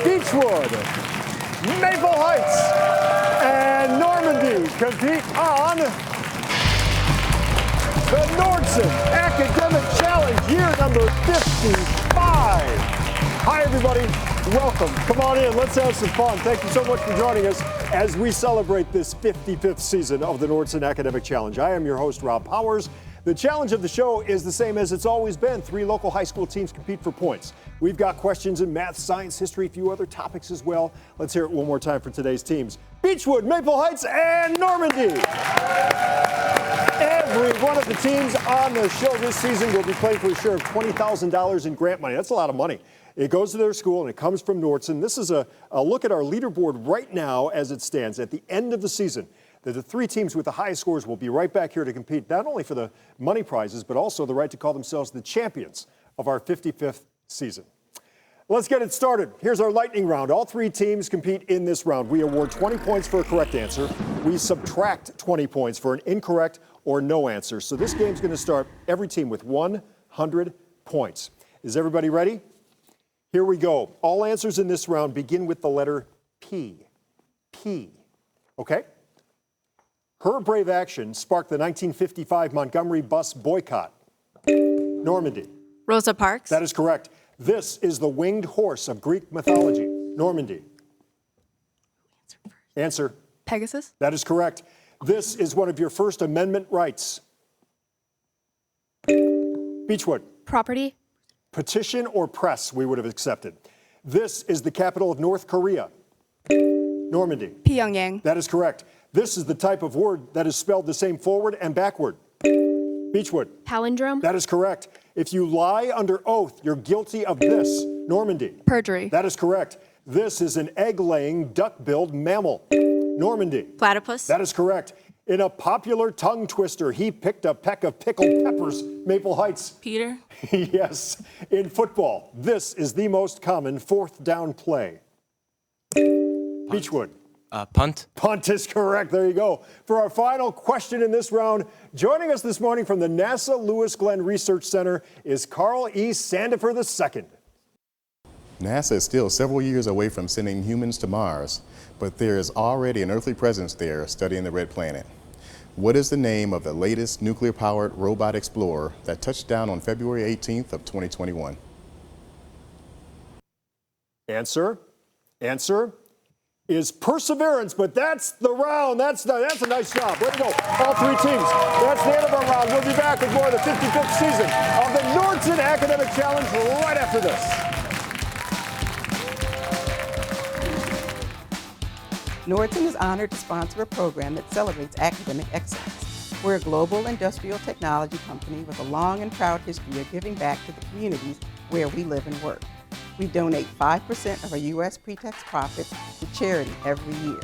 Beachwood, Maple Heights, and Normandy compete on the Nordson Academic Challenge, year number 55. Hi, everybody. Welcome. Come on in. Let's have some fun. Thank you so much for joining us as we celebrate this 55th season of the Nordson Academic Challenge. I am your host, Rob Powers. The challenge of the show is the same as it's always been. 3 local high school teams compete for points. We've got questions in math, science, history, a few other topics as well. Let's hear it one more time for today's teams. Beachwood, Maple Heights, and Normandy. Every one of the teams on the show this season will be playing for a share of $20,000 in grant money. That's a lot of money. It goes to their school, and it comes from Nordson. This is a look at our leaderboard right now as it stands at the end of the season. The 3 teams with the highest scores will be right back here to compete not only for the money prizes, but also the right to call themselves the champions of our 55th season. Let's get it started. Here's our lightning round. All 3 teams compete in this round. We award 20 points for a correct answer. We subtract 20 points for an incorrect or no answer. So this game's going to start every team with 100 points. Is everybody ready? Here we go. All answers in this round begin with the letter P. P. Okay? Her brave action sparked the 1955 Montgomery bus boycott. Normandy. Rosa Parks. That is correct. This is the winged horse of Greek mythology. Normandy. Answer. Pegasus. That is correct. This is one of your First Amendment rights. Beachwood. Property. Petition or press, we would have accepted. This is the capital of North Korea. Normandy. Pyongyang. That is correct. This is the type of word that is spelled the same forward and backward. Beachwood. Palindrome. That is correct. If you lie under oath, you're guilty of this. Normandy. Perjury. That is correct. This is an egg-laying, duck-billed mammal. Normandy. Platypus. That is correct. In a popular tongue twister, he picked a peck of pickled peppers. Maple Heights. Peter. Yes. In football, this is the most common 4th down play. Beachwood. Punt. Punt is correct. There you go. For our final question in this round, joining us this morning from the NASA Lewis Glenn Research Center is Carl E. Sandifer II. NASA is still several years away from sending humans to Mars, but there is already an earthly presence there studying the red planet. What is the name of the latest nuclear-powered robot explorer that touched down on February 18th of 2021? Answer is Perseverance, but that's the round. That's a nice job. Way to go, all 3 teams. That's the end of our round. We'll be back with more of the 55th season of the Nordson Academic Challenge right after this. Nordson is honored to sponsor a program that celebrates academic excellence. We're a global industrial technology company with a long and proud history of giving back to the communities where we live and work. We donate 5% of our U.S. pre-tax profits to charity every year.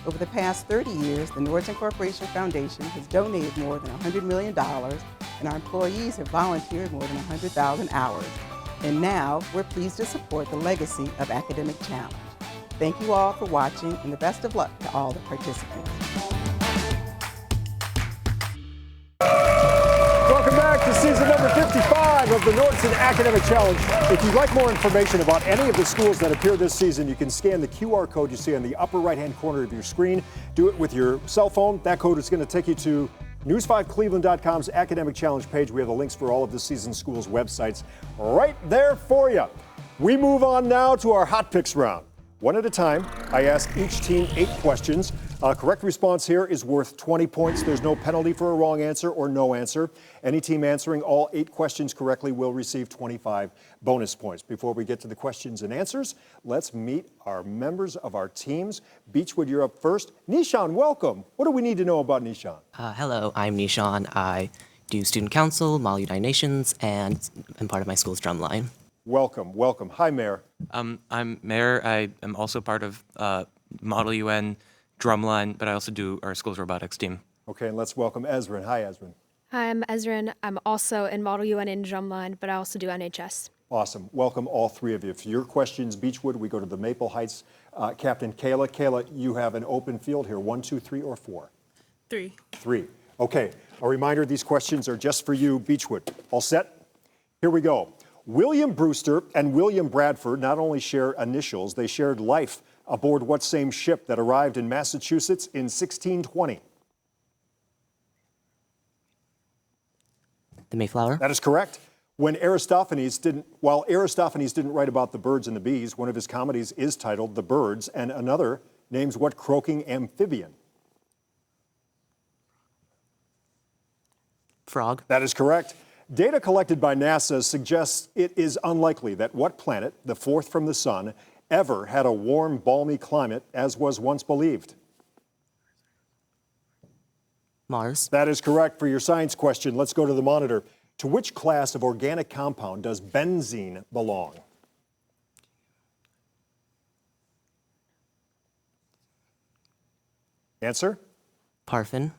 Over the past 30 years, the Nordson Corporation Foundation has donated more than $100 million, and our employees have volunteered more than 100,000 hours. And now, we're pleased to support the legacy of Academic Challenge. Thank you all for watching, and the best of luck to all the participants. Welcome back to season number 55 of the Nordson Academic Challenge. If you'd like more information about any of the schools that appear this season, you can scan the QR code you see on the upper right-hand corner of your screen. Do it with your cell phone. That code is going to take you to News5Cleveland.com's Academic Challenge page. We have the links for all of this season's schools' websites right there for you. We move on now to our Hot Picks round. One at a time, I ask each team 8 questions. A correct response here is worth 20 points. There's no penalty for a wrong answer or no answer. Any team answering all 8 questions correctly will receive 25 bonus points. Before we get to the questions and answers, let's meet our members of our teams. Beachwood, you're up first. Nishan, welcome. What do we need to know about Nishan? Hello, I'm Nishan. I do student council, Model United Nations, and I'm part of my school's drumline. Welcome, welcome. Hi, Mayor. I'm Mayor. I am also part of Model UN drumline, but I also do our school's robotics team. Okay, and let's welcome Ezrin. Hi, Ezrin. Hi, I'm Ezrin. I'm also in Model UN in drumline, but I also do NHS. Awesome. Welcome all 3 of you. For your questions, Beachwood, we go to the Maple Heights. Captain Kayla. Kayla, you have an open field here. 1, 2, 3, or 4? 3. 3. Okay. A reminder, these questions are just for you, Beachwood. All set? Here we go. William Brewster and William Bradford not only share initials, they shared life aboard what same ship that arrived in Massachusetts in 1620? The Mayflower. That is correct. While Aristophanes didn't write about the birds and the bees, one of his comedies is titled The Birds, and another names what croaking amphibian? Frog. That is correct. Data collected by NASA suggests it is unlikely that what planet, the fourth from the sun, ever had a warm, balmy climate as was once believed? Mars. That is correct. For your science question, let's go to the monitor. To which class of organic compound does benzene belong? Answer? Parfin.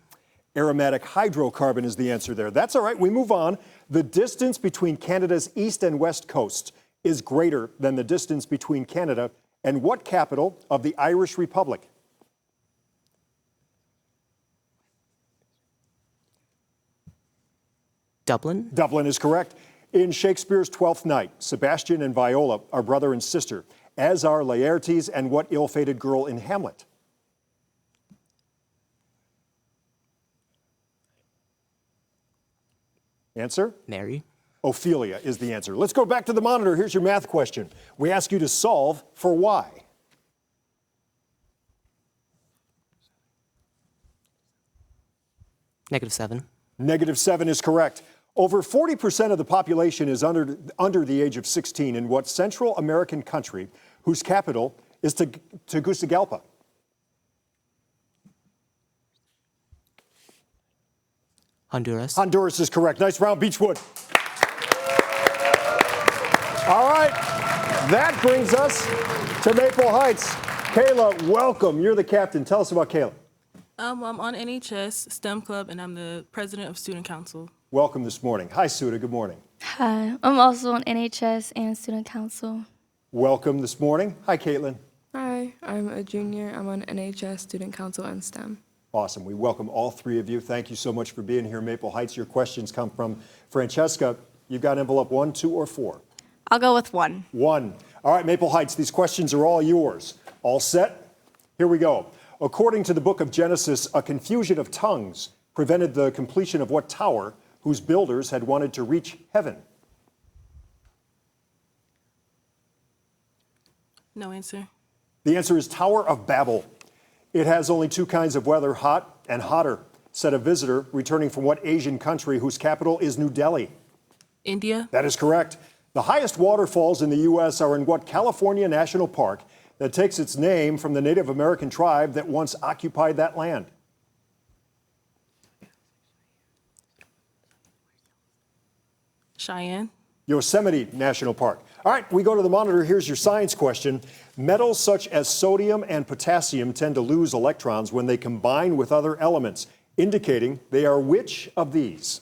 Aromatic hydrocarbon is the answer there. That's all right. We move on. The distance between Canada's east and west coast is greater than the distance between Canada and what capital of the Irish Republic? Dublin. Dublin is correct. In Shakespeare's Twelfth Night, Sebastian and Viola are brother and sister, as are Laertes and what ill-fated girl in Hamlet? Answer? Mary. Ophelia is the answer. Let's go back to the monitor. Here's your math question. We ask you to solve for y. -7. -7 is correct. Over 40% of the population is under the age of 16 in what Central American country whose capital is Tegucigalpa? Honduras. Honduras is correct. Nice round, Beachwood. All right, that brings us to Maple Heights. Kayla, welcome. You're the captain. Tell us about Kayla. I'm on NHS STEM Club, and I'm the president of Student Council. Welcome this morning. Hi, Suda. Good morning. Hi, I'm also on NHS and Student Council. Welcome this morning. Hi, Caitlin. Hi, I'm a junior. I'm on NHS, Student Council, and STEM. Awesome. We welcome all three of you. Thank you so much for being here in Maple Heights. Your questions come from Francesca. You've got envelope 1, 2, or 4? I'll go with 1. 1. All right, Maple Heights, these questions are all yours. All set? Here we go. According to the book of Genesis, a confusion of tongues prevented the completion of what tower whose builders had wanted to reach heaven? No answer. The answer is Tower of Babel. It has only 2 kinds of weather, hot and hotter, said a visitor returning from what Asian country whose capital is New Delhi? India. That is correct. The highest waterfalls in the U.S. are in what California National Park that takes its name from the Native American tribe that once occupied that land? Cheyenne. Yosemite National Park. All right, we go to the monitor. Here's your science question. Metals such as sodium and potassium tend to lose electrons when they combine with other elements, indicating they are which of these?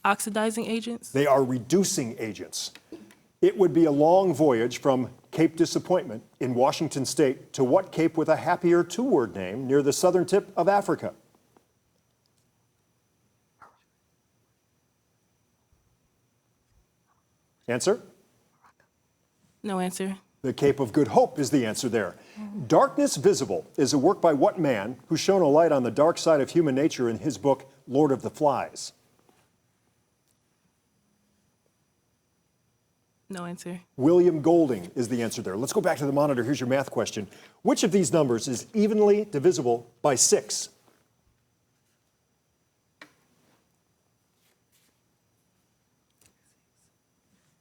Oxidizing agents. They are reducing agents. It would be a long voyage from Cape Disappointment in Washington State to what cape with a happier 2-word name near the southern tip of Africa? Answer? No answer. The Cape of Good Hope is the answer there. Darkness Visible is a work by what man who shone a light on the dark side of human nature in his book, Lord of the Flies? No answer. William Golding is the answer there. Let's go back to the monitor. Here's your math question. Which of these numbers is evenly divisible by 6?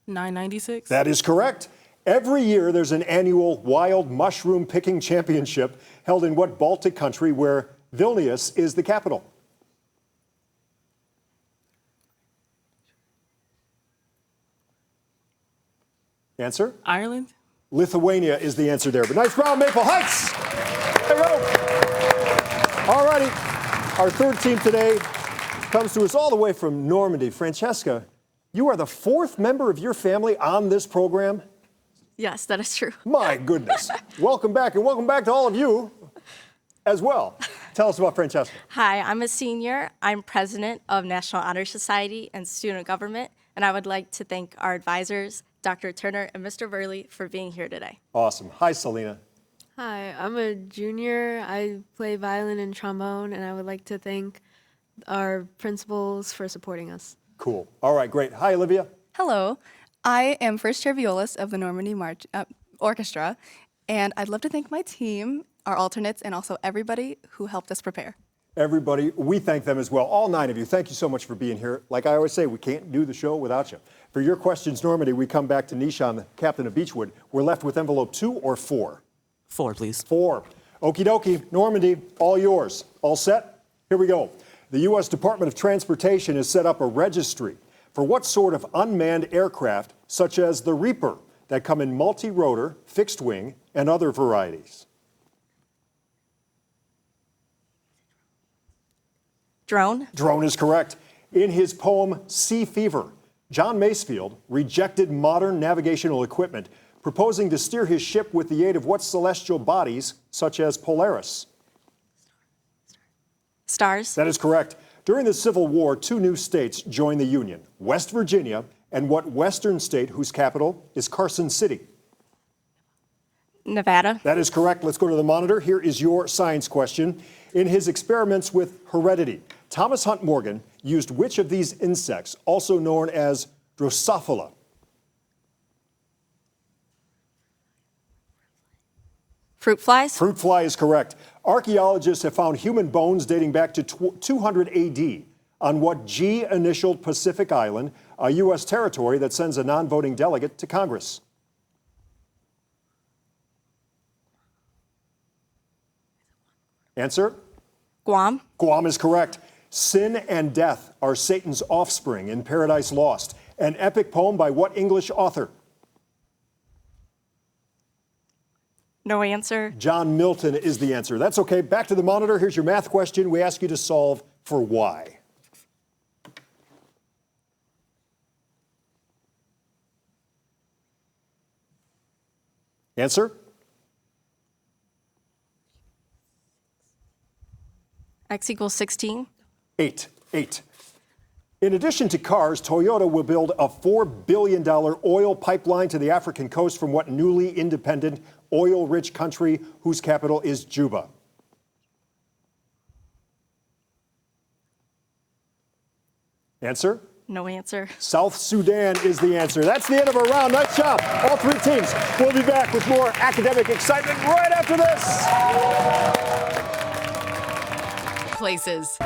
$9.96. That is correct. Every year there's an annual wild mushroom picking championship held in what Baltic country where Vilnius is the capital? Answer? Ireland. Lithuania is the answer there. But nice round, Maple Heights. There you go. All righty. Our third team today comes to us all the way from Normandy. Francesca, you are the 4th member of your family on this program? Yes, that is true. My goodness. Welcome back, and welcome back to all of you as well. Tell us about Francesca. Hi, I'm a senior. I'm president of National Honor Society and Student Government, and I would like to thank our advisors, Dr. Turner and Mr. Burley, for being here today. Awesome. Hi, Selena. Hi, I'm a junior. I play violin and trombone, and I would like to thank our principals for supporting us. Cool. All right, great. Hi, Olivia. Hello, I am first chair violist of the Normandy Orchestra, and I'd love to thank my team, our alternates, and also everybody who helped us prepare. Everybody, we thank them as well. All 9 of you, thank you so much for being here. Like I always say, we can't do the show without you. For your questions, Normandy, we come back to Nishan, the captain of Beachwood. We're left with envelope 2 or 4? 4, please. 4. Okie dokie. Normandy, all yours. All set? Here we go. The U.S. Department of Transportation has set up a registry for what sort of unmanned aircraft, such as the Reaper, that come in multi-rotor, fixed wing, and other varieties. Drone. Drone is correct. In his poem, Sea Fever, John Masefield rejected modern navigational equipment, proposing to steer his ship with the aid of what celestial bodies, such as Polaris? Stars. That is correct. During the Civil War, 2 new states joined the Union, West Virginia and what western state whose capital is Carson City? Nevada. That is correct. Let's go to the monitor. Here is your science question. In his experiments with heredity, Thomas Hunt Morgan used which of these insects, also known as Drosophila? Fruit flies. Fruit fly is correct. Archaeologists have found human bones dating back to 200 AD on what G-initialed Pacific Island, a U.S. territory that sends a non-voting delegate to Congress? Answer? Guam. Guam is correct. Sin and death are Satan's offspring in Paradise Lost, an epic poem by what English author? No answer. John Milton is the answer. That's okay. Back to the monitor. Here's your math question. We ask you to solve for y. Answer? X equals 16. 8. In addition to cars, Toyota will build a $4 billion oil pipeline to the African coast from what newly independent, oil-rich country whose capital is Juba? Answer? No answer. South Sudan is the answer. That's the end of our round. Nice job, all 3 teams. We'll be back with more academic excitement right after this. Places.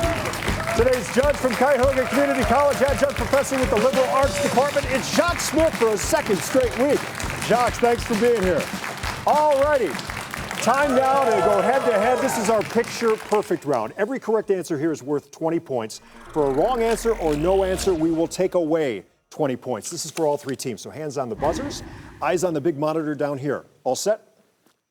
Today's judge from Cuyahoga Community College, adjunct professor with the Liberal Arts Department, it's Jacques Smith for a second straight week. Jacques, thanks for being here. All righty, time now to go head-to-head. This is our picture-perfect round. Every correct answer here is worth 20 points. For a wrong answer or no answer, we will take away 20 points. This is for all 3 teams, so hands on the buzzers, eyes on the big monitor down here. All set?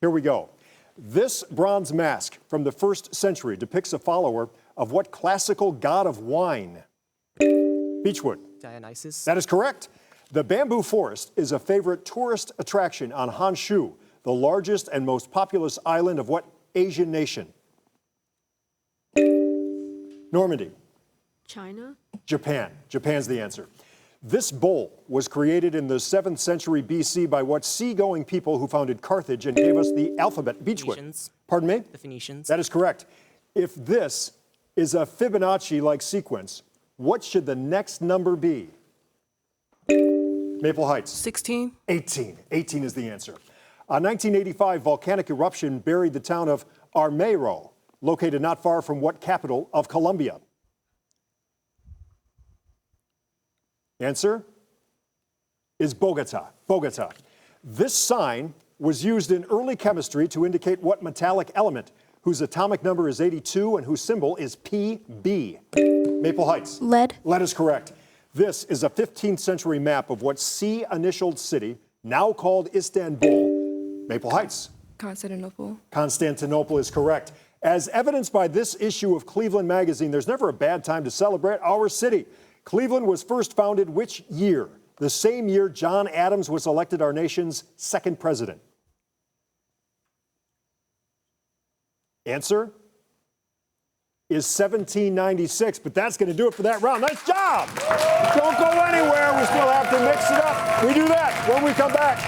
Here we go. This bronze mask from the 1st century depicts a follower of what classical god of wine? Beachwood. Dionysus. That is correct. The bamboo forest is a favorite tourist attraction on Honshu, the largest and most populous island of what Asian nation? Normandy. China? Japan. Japan's the answer. This bowl was created in the 7th century BC by what seagoing people who founded Carthage and gave us the alphabet? Beachwood. Phoenicians. Pardon me? The Phoenicians. That is correct. If this is a Fibonacci-like sequence, what should the next number be? Maple Heights. 16. 18. 18 is the answer. A 1985 volcanic eruption buried the town of Armeiro, located not far from what capital of Colombia? Answer is Bogota. Bogota. This sign was used in early chemistry to indicate what metallic element whose atomic number is 82 and whose symbol is Pb. Maple Heights. Lead. Lead is correct. This is a 15th century map of what C-initialed city, now called Istanbul? Maple Heights. Constantinople. Constantinople is correct. As evidenced by this issue of Cleveland magazine, there's never a bad time to celebrate our city. Cleveland was first founded which year? The same year John Adams was elected our nation's 2nd president. Answer? is 1796, but that's going to do it for that round. Nice job. Don't go anywhere. We still have to mix it up. We do that when we come back.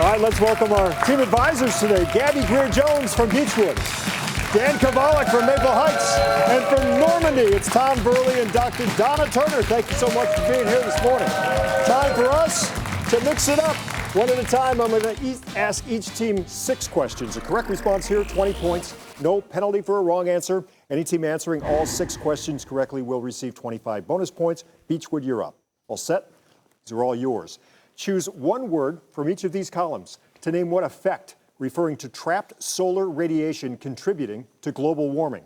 All right, let's welcome our team advisors today. Gabby Greer-Jones from Beachwood, Dan Kovalik from Maple Heights, and from Normandy, it's Tom Burley and Dr. Donna Turner. Thank you so much for being here this morning. Time for us to mix it up. One at a time, I'm going to ask each team 6 questions. A correct response here, 20 points. No penalty for a wrong answer. Any team answering all 6 questions correctly will receive 25 bonus points. Beachwood, you're up. All set? These are all yours. Choose one word from each of these columns to name what effect referring to trapped solar radiation contributing to global warming.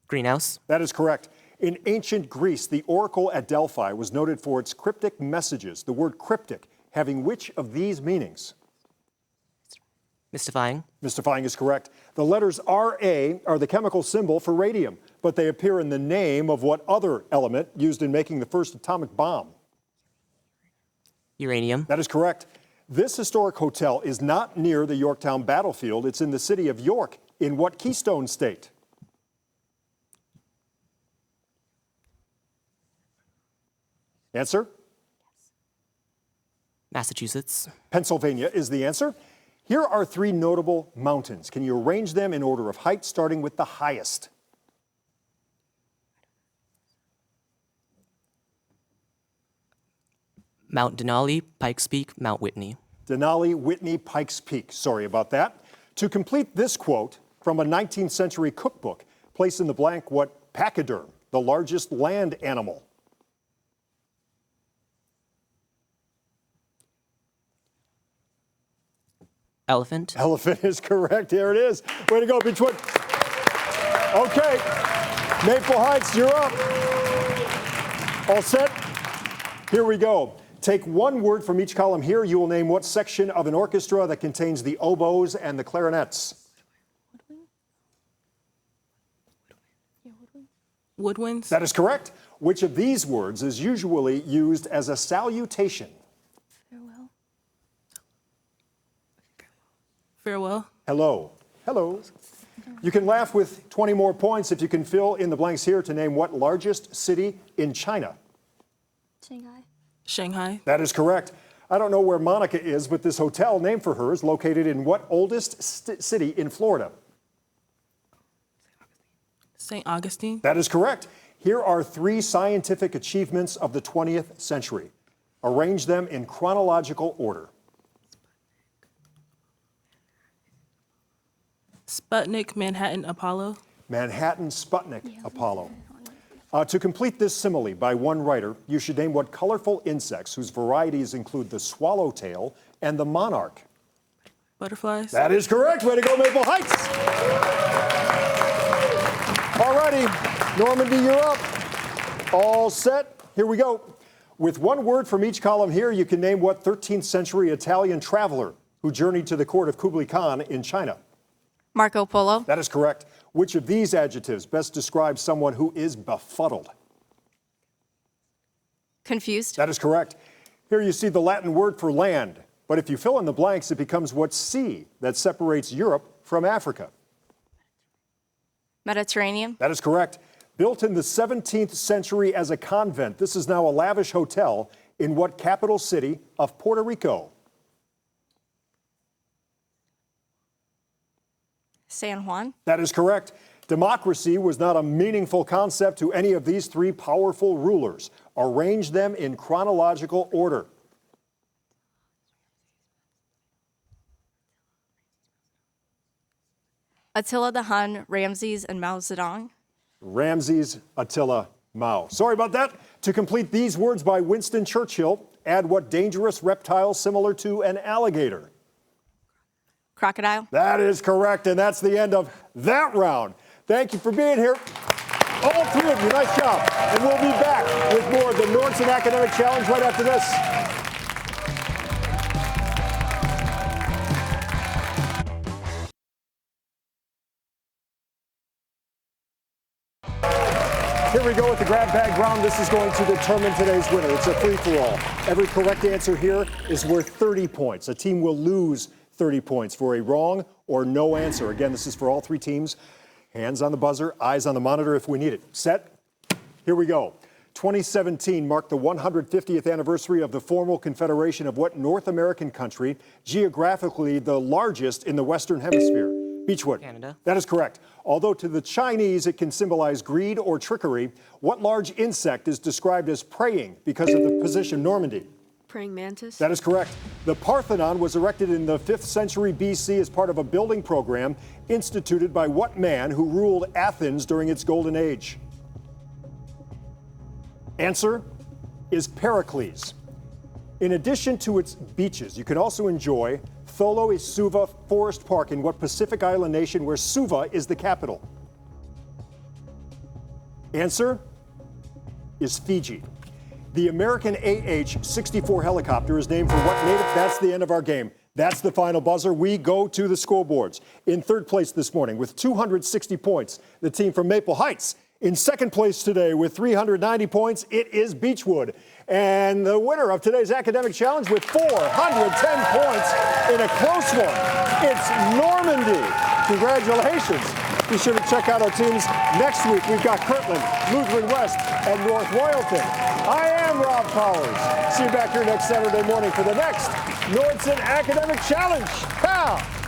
Greenhouse. That is correct. In ancient Greece, the oracle at Delphi was noted for its cryptic messages. The word cryptic having which of these meanings? Mystifying. Mystifying is correct. The letters Ra are the chemical symbol for radium, but they appear in the name of what other element used in making the first atomic bomb? Uranium. That is correct. This historic hotel is not near the Yorktown battlefield. It's in the city of York. In what Keystone state? Answer? Massachusetts. Pennsylvania is the answer. Here are 3 notable mountains. Can you arrange them in order of height, starting with the highest? Mount Denali, Pikes Peak, Mount Whitney. Denali, Whitney, Pikes Peak. Sorry about that. To complete this quote from a 19th century cookbook, place in the blank what pachyderm, the largest land animal? Elephant. Elephant is correct. Here it is. Way to go, Beachwood. Okay. Maple Heights, you're up. All set? Here we go. Take one word from each column here. You will name what section of an orchestra that contains the oboes and the clarinets. Woodwinds. That is correct. Which of these words is usually used as a salutation? Farewell. Hello. Hello. You can laugh with 20 more points if you can fill in the blanks here to name what largest city in China. Shanghai. Shanghai. That is correct. I don't know where Monica is, but this hotel named for her is located in what oldest city in Florida? St. Augustine. That is correct. Here are 3 scientific achievements of the 20th century. Arrange them in chronological order. Sputnik, Manhattan, Apollo. Manhattan, Sputnik, Apollo. To complete this simile by one writer, you should name what colorful insects whose varieties include the swallowtail and the monarch. Butterflies. That is correct. Way to go, Maple Heights. All righty, Normandy, you're up. All set. Here we go. With one word from each column here, you can name what 13th century Italian traveler who journeyed to the court of Kublai Khan in China. Marco Polo. That is correct. Which of these adjectives best describes someone who is befuddled? Confused. That is correct. Here you see the Latin word for land, but if you fill in the blanks, it becomes what sea that separates Europe from Africa? Mediterranean. That is correct. Built in the 17th century as a convent, this is now a lavish hotel in what capital city of Puerto Rico? San Juan. That is correct. Democracy was not a meaningful concept to any of these 3 powerful rulers. Arrange them in chronological order. Attila the Hun, Ramses, and Mao Zedong. Ramses, Attila, Mao. Sorry about that. To complete these words by Winston Churchill, add what dangerous reptile similar to an alligator? Crocodile. That is correct, and that's the end of that round. Thank you for being here. All 3 of you, nice job. And we'll be back with more of the Normandy Academic Challenge right after this. Here we go with the grab bag round. This is going to determine today's winner. It's a free-for-all. Every correct answer here is worth 30 points. A team will lose 30 points for a wrong or no answer. Again, this is for all three teams. Hands on the buzzer, eyes on the monitor if we need it. Set? Here we go. 2017 marked the 150th anniversary of the formal confederation of what North American country, geographically the largest in the Western Hemisphere? Beachwood. Canada. That is correct. Although to the Chinese it can symbolize greed or trickery, what large insect is described as praying because of the position Normandy? Praying mantis. That is correct. The Parthenon was erected in the 5th century BC as part of a building program instituted by what man who ruled Athens during its golden age? Answer is Pericles. In addition to its beaches, you can also enjoy Tholo e Suva Forest Park in what Pacific island nation where Suva is the capital? Answer is Fiji. The American AH-64 helicopter is named for what native? That's the end of our game. That's the final buzzer. We go to the scoreboards. In third place this morning with 260 points, the team from Maple Heights. In second place today with 390 points, it is Beachwood. And the winner of today's academic challenge with 410 points in a close one, it's Normandy. Congratulations. Be sure to check out our teams next week. We've got Kirtland, Lutheran West, and North Royalton. I am Rob Powers. See you back here next Saturday morning for the next Nordson Academic Challenge. Pow!